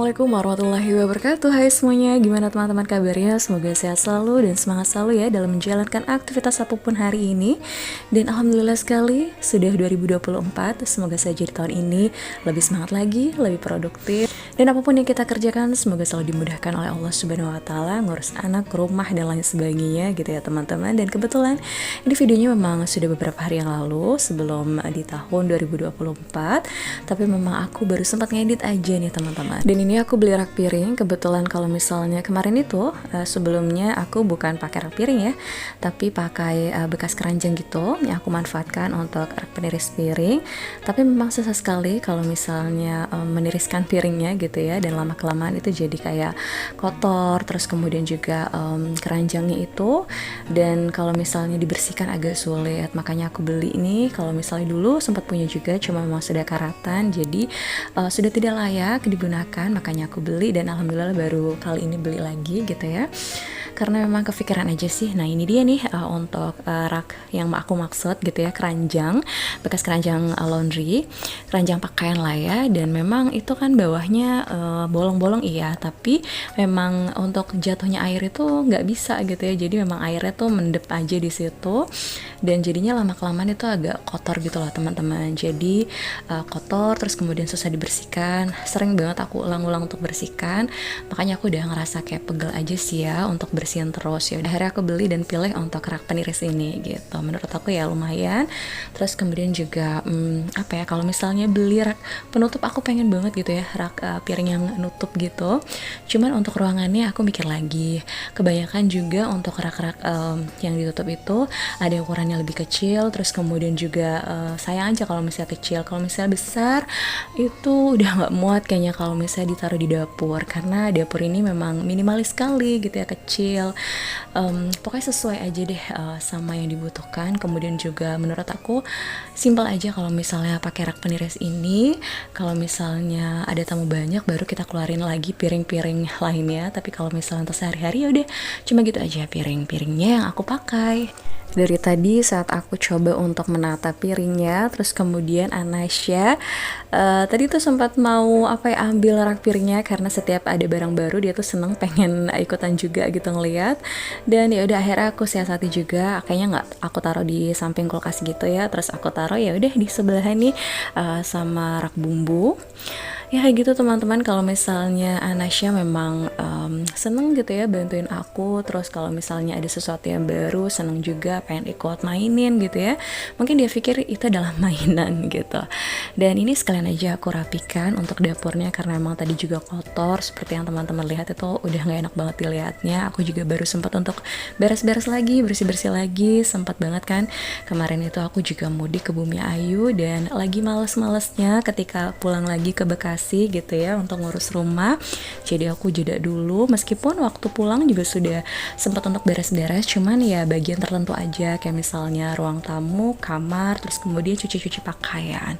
Assalamualaikum warahmatullahi wabarakatuh. Hai semuanya, gimana teman-teman kabarnya? Semoga sehat selalu dan semangat selalu ya dalam menjalankan aktivitas apapun hari ini. Dan alhamdulillah sekali sudah 2024. Semoga saja di tahun ini lebih semangat lagi, lebih produktif. Dan apapun yang kita kerjakan semoga selalu dimudahkan oleh Allah Subhanahu wa taala, ngurus anak, rumah dan lain sebagainya gitu ya teman-teman. Dan kebetulan ini videonya memang sudah beberapa hari yang lalu sebelum di tahun 2024. Tapi memang aku baru sempat ngedit aja nih teman-teman. Dan ini aku beli rak piring. Kebetulan kalau misalnya kemarin itu sebelumnya aku bukan pakai rak piring ya, tapi pakai bekas keranjang gitu yang aku manfaatkan untuk rak peniris piring. Tapi memang susah sekali kalau misalnya meniriskan piringnya gitu ya, dan lama kelamaan itu jadi kayak kotor, terus kemudian juga keranjangnya itu, dan kalau misalnya dibersihkan agak sulit. Makanya aku beli ini. Kalau misalnya dulu sempat punya juga, cuma memang sudah karatan, jadi sudah tidak layak digunakan, makanya aku beli. Dan alhamdulillah baru kali ini beli lagi gitu ya, karena memang kepikiran aja sih. Nah ini dia nih untuk rak yang aku maksud gitu ya, keranjang, bekas keranjang laundry, keranjang pakaian lah ya. Dan memang itu kan bawahnya bolong-bolong iya, tapi memang untuk jatuhnya air itu nggak bisa gitu ya, jadi memang airnya tuh mendep aja di situ, dan jadinya lama-kelamaan itu agak kotor gitu loh teman-teman. Jadi kotor, terus kemudian susah dibersihkan, sering banget aku ulang-ulang untuk bersihkan. Makanya aku udah ngerasa kayak pegel aja sih ya untuk bersihin terus. Ya akhirnya aku beli dan pilih untuk rak peniris ini gitu. Menurut aku ya lumayan. Terus kemudian juga apa ya, kalau misalnya beli rak penutup, aku pengen banget gitu ya rak piring yang nutup gitu. Cuman untuk ruangannya aku mikir lagi. Kebanyakan juga untuk rak-rak yang ditutup itu ada ukurannya lebih kecil. Terus kemudian juga sayang aja kalau misalnya kecil. Kalau misalnya besar itu udah nggak muat kayaknya kalau misalnya ditaruh di dapur, karena dapur ini memang minimalis sekali gitu ya, kecil. Pokoknya sesuai aja deh sama yang dibutuhkan. Kemudian juga menurut aku simpel aja kalau misalnya pakai rak peniris ini. Kalau misalnya ada tamu banyak baru kita keluarin lagi piring-piring lainnya, tapi kalau misalnya untuk sehari-hari ya udah cuma gitu aja piring-piringnya yang aku pakai. Dari tadi saat aku coba untuk menata piringnya, terus kemudian Anasya tadi tuh sempat mau apa ya, ambil rak piringnya, karena setiap ada barang baru dia tuh seneng pengen ikutan juga gitu ngeliat. Dan ya udah akhirnya aku siasati juga, kayaknya nggak aku taruh di samping kulkas gitu ya, terus aku taruh ya udah di sebelah nih sama rak bumbu. Ya kayak gitu teman-teman. Kalau misalnya Anasya memang seneng gitu ya bantuin aku, terus kalau misalnya ada sesuatu yang baru seneng juga pengen ikut mainin gitu ya, mungkin dia pikir itu adalah mainan gitu. Dan ini sekalian aja aku rapikan untuk dapurnya, karena memang tadi juga kotor seperti yang teman-teman lihat, itu udah gak enak banget dilihatnya. Aku juga baru sempat untuk beres-beres lagi, bersih-bersih lagi, sempat banget kan. Kemarin itu aku juga mudik ke Bumi Ayu dan lagi males-malesnya ketika pulang lagi ke Bekasi gitu ya untuk ngurus rumah. Jadi aku jeda dulu, meskipun waktu pulang juga sudah sempat untuk beres-beres, cuman ya bagian tertentu aja, kayak misalnya ruang tamu, kamar, terus kemudian cuci-cuci pakaian.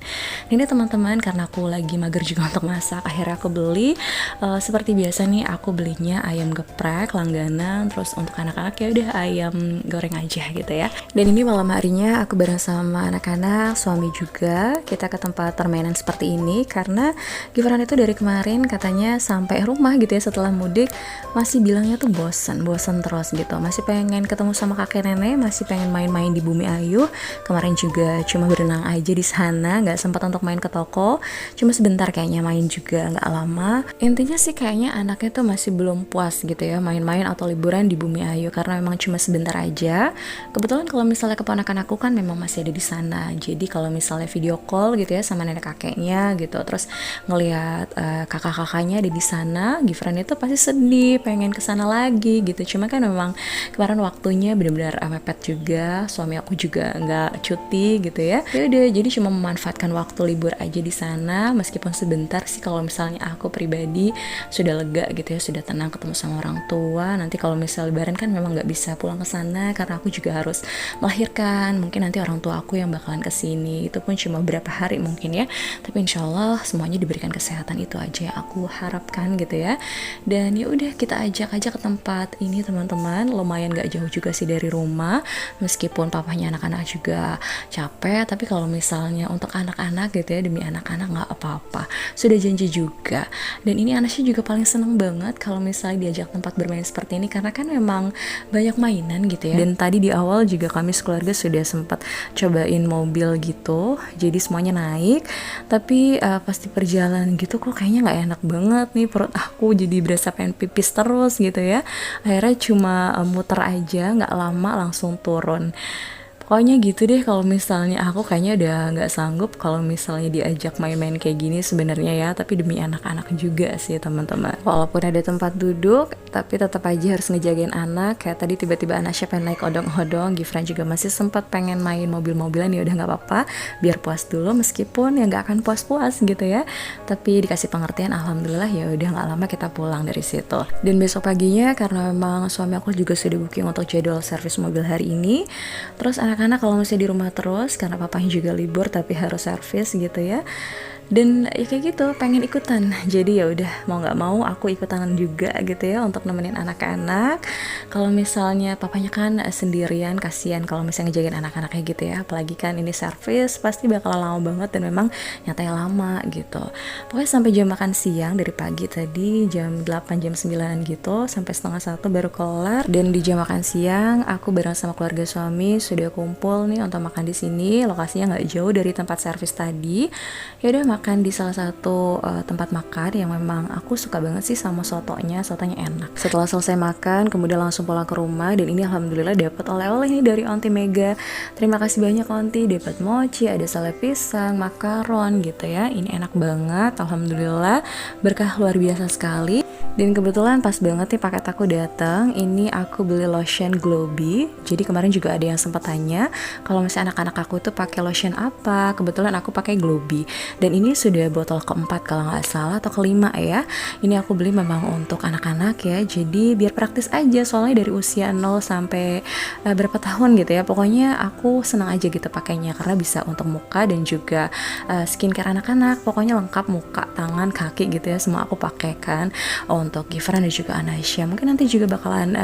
Ini teman-teman, karena aku lagi mager juga untuk masak, akhirnya aku beli seperti biasa nih, aku belinya ayam geprek langganan. Terus untuk anak-anak ya udah ayam goreng aja gitu ya. Dan ini malam harinya aku bareng sama anak-anak, suami juga, kita ke tempat permainan seperti ini, karena Gibran itu dari kemarin katanya sampai rumah gitu ya setelah mudik masih bilangnya tuh bosan terus gitu, masih pengen ketemu sama kakek nenek, masih pengen main-main di Bumi Ayu. Kemarin juga cuma berenang aja di sana, nggak sempat untuk main ke toko, cuma sebentar kayaknya main juga, nggak lama. Intinya sih kayaknya anaknya tuh masih belum puas gitu ya main-main atau liburan di Bumi Ayu, karena memang cuma sebentar aja. Kebetulan kalau misalnya keponakan aku kan memang masih ada di sana, jadi kalau misalnya video call gitu ya sama nenek kakeknya gitu, terus ngelihat kakak-kakaknya ada di sana, Gibran itu pasti sedih pengen kesana lagi gitu. Cuma kan memang kemarin waktunya benar-benar mepet juga, suami aku juga nggak cuti gitu ya. Ya udah, jadi cuma memanfaatkan waktu libur aja di sana, meskipun sebentar sih. Kalau misalnya aku pribadi sudah lega gitu ya, sudah tenang ketemu sama orang tua. Nanti kalau misal lebaran kan memang nggak bisa pulang ke sana karena aku juga harus melahirkan. Mungkin nanti orang tua aku yang bakalan kesini, itu pun cuma berapa hari mungkin ya, tapi insya Allah semuanya diberikan menjalankan kesehatan, itu aja yang aku harapkan gitu ya. Dan ya udah, kita ajak aja ke tempat ini teman-teman, lumayan gak jauh juga sih dari rumah, meskipun papahnya anak-anak juga capek, tapi kalau misalnya untuk anak-anak gitu ya, demi anak-anak nggak apa-apa, sudah janji juga. Dan ini Anasya juga paling seneng banget kalau misalnya diajak tempat bermain seperti ini, karena kan memang banyak mainan gitu ya. Dan tadi di awal juga kami sekeluarga sudah sempat cobain mobil gitu, jadi semuanya naik, tapi pas di perjalanan gitu kok kayaknya nggak enak banget nih, perut aku jadi berasa pengen pipis terus gitu ya. Akhirnya cuma muter aja, nggak lama langsung turun. Pokoknya gitu deh, kalau misalnya aku kayaknya udah nggak sanggup kalau misalnya diajak main-main kayak gini sebenarnya ya, tapi demi anak-anak juga sih teman-teman. Walaupun ada tempat duduk, tapi tetap aja harus ngejagain anak. Kayak tadi tiba-tiba Anasya pengen naik odong-odong, Gifran juga masih sempat pengen main mobil-mobilan, ya udah nggak apa-apa, biar puas dulu, meskipun ya nggak akan puas-puas gitu ya. Tapi dikasih pengertian, alhamdulillah ya udah nggak lama kita pulang dari situ. Dan besok paginya karena memang suami aku juga sudah booking untuk jadwal servis mobil hari ini, terus anak-anak kalau misalnya di rumah terus karena papanya juga libur tapi harus servis gitu ya. Dan ya kayak gitu, pengen ikutan, jadi ya udah mau nggak mau aku ikutan juga gitu ya untuk nemenin anak-anak. Kalau misalnya papanya kan sendirian, kasihan kalau misalnya ngejagain anak-anaknya gitu ya, apalagi kan ini servis pasti bakal lama banget, dan memang nyatanya lama gitu. Pokoknya sampai jam makan siang, dari pagi tadi jam 8 jam 9 gitu sampai setengah 1 baru kelar. Dan di jam makan siang aku bareng sama keluarga suami sudah kumpul nih untuk makan di sini. Lokasinya nggak jauh dari tempat servis tadi. Ya udah, makan di salah satu tempat makan yang memang aku suka banget sih sama sotonya enak. Setelah selesai makan, kemudian langsung pulang ke rumah, dan ini alhamdulillah dapat oleh-oleh nih dari Onti Mega. Terima kasih banyak Onti, dapat mochi, ada sale pisang, makaron gitu ya. Ini enak banget, alhamdulillah, berkah luar biasa sekali. Dan kebetulan pas banget nih paket aku datang. Ini aku beli lotion Globi. Jadi kemarin juga ada yang sempat tanya kalau misalnya anak-anak aku tuh pakai lotion apa. Kebetulan aku pakai Globi. Dan ini sudah botol keempat kalau nggak salah, atau kelima ya. Ini aku beli memang untuk anak-anak ya. Jadi biar praktis aja, soalnya dari usia 0 sampai berapa tahun gitu ya. Pokoknya aku senang aja gitu pakainya, karena bisa untuk muka dan juga skincare anak-anak. Pokoknya lengkap, muka, tangan, kaki gitu ya, semua aku pakai kan. Untuk Gifran dan juga Anasya, mungkin nanti juga bakalan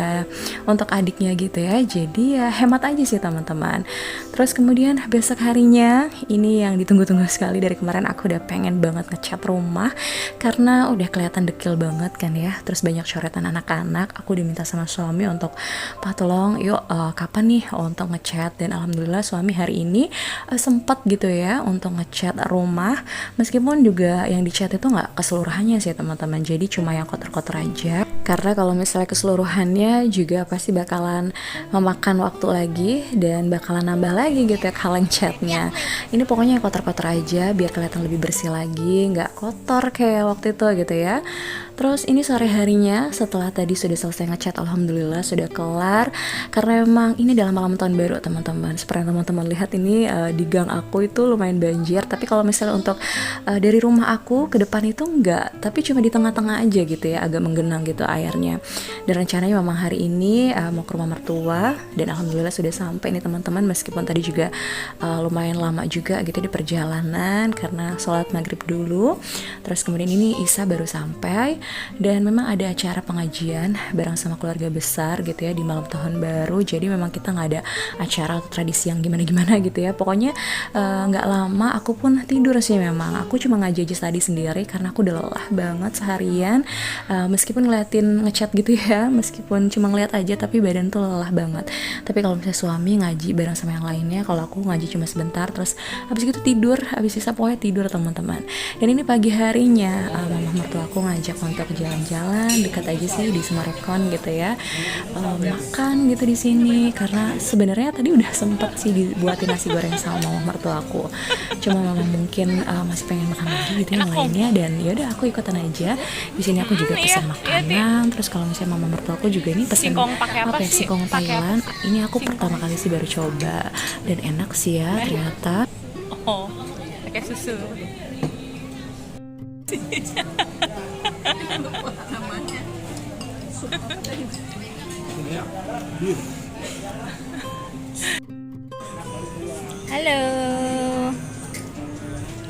untuk adiknya gitu ya. Jadi ya hemat aja sih teman-teman. Terus kemudian besok harinya, ini yang ditunggu-tunggu sekali, dari kemarin aku udah pengen banget ngecat rumah karena udah kelihatan dekil banget kan ya. Terus banyak coretan anak-anak. Aku diminta sama suami untuk, "Pak tolong yuk kapan nih untuk ngecat." Dan alhamdulillah suami hari ini sempat gitu ya untuk ngecat rumah, meskipun juga yang dicat itu nggak keseluruhannya sih teman-teman, jadi cuma yang kotor-kotor aja, karena kalau misalnya keseluruhannya juga pasti bakalan memakan waktu lagi dan bakalan nambah lagi gitu ya kaleng catnya. Ini pokoknya yang kotor-kotor aja biar kelihatan lebih bersih lagi, nggak kotor kayak waktu itu gitu ya. Terus ini sore harinya setelah tadi sudah selesai ngecat, alhamdulillah sudah kelar, karena memang ini dalam malam tahun baru teman-teman. Seperti yang teman-teman lihat ini di gang aku itu lumayan banjir, tapi kalau misalnya untuk dari rumah aku ke depan itu enggak, tapi cuma di tengah-tengah aja gitu ya, agak menggenang gitu airnya. Dan rencananya memang hari ini mau ke rumah mertua, dan alhamdulillah sudah sampai nih teman-teman, meskipun tadi juga lumayan lama juga gitu di perjalanan karena sholat maghrib dulu. Terus kemudian ini Isa baru sampai. Dan memang ada acara pengajian bareng sama keluarga besar gitu ya di malam tahun baru. Jadi memang kita nggak ada acara atau tradisi yang gimana-gimana gitu ya. Pokoknya nggak lama aku pun tidur sih memang. Aku cuma ngaji aja tadi sendiri karena aku udah lelah banget seharian. Meskipun ngeliatin ngecat gitu ya, meskipun cuma ngeliat aja, tapi badan tuh lelah banget. Tapi kalau misalnya suami ngaji bareng sama yang lainnya, kalau aku ngaji cuma sebentar, terus habis gitu tidur, habis sisa pokoknya tidur teman-teman. Dan ini pagi harinya mama mertua aku ngajak untuk jalan-jalan dekat aja sih di Sumarekon gitu ya, makan gitu di sini, karena sebenarnya tadi udah sempet sih dibuatin nasi goreng sama mama mertua aku, cuma mama mungkin masih pengen makan lagi gitu yang lainnya, dan ya udah aku ikutan aja. Di sini aku juga pesan makanan. Terus kalau misalnya mama mertua aku juga ini pesan apa ya, singkong Thailand. Ini aku pertama kali sih baru coba, dan enak sih ya ternyata. Oh, pakai susu. Halo,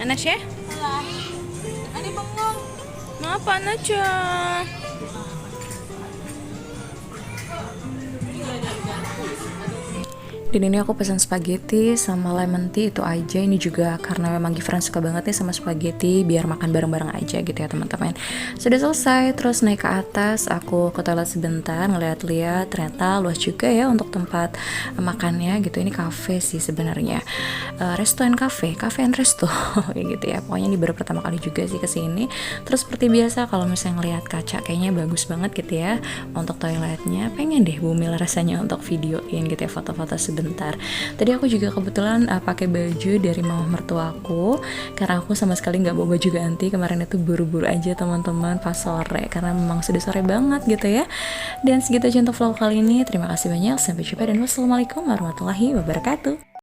Anasya? Ini Apaan aja? Dan ini aku pesan spaghetti sama lemon tea itu aja. Ini juga karena memang Gifran suka banget nih sama spaghetti, biar makan bareng-bareng aja gitu ya teman-teman. Sudah selesai, terus naik ke atas, aku ke toilet sebentar, ngeliat-liat ternyata luas juga ya untuk tempat makannya gitu. Ini cafe sih sebenarnya, resto and cafe and resto kayak gitu ya. Pokoknya ini baru pertama kali juga sih kesini. Terus seperti biasa kalau misalnya ngeliat kaca kayaknya bagus banget gitu ya untuk toiletnya. Pengen deh bumil rasanya untuk videoin gitu ya, foto-foto sebentar. Tadi aku juga kebetulan pakai baju dari mama mertuaku karena aku sama sekali nggak bawa baju ganti. Kemarin itu buru-buru aja teman-teman pas sore karena memang sudah sore banget gitu ya. Dan segitu aja untuk vlog kali ini. Terima kasih banyak, sampai jumpa dan wassalamualaikum warahmatullahi wabarakatuh.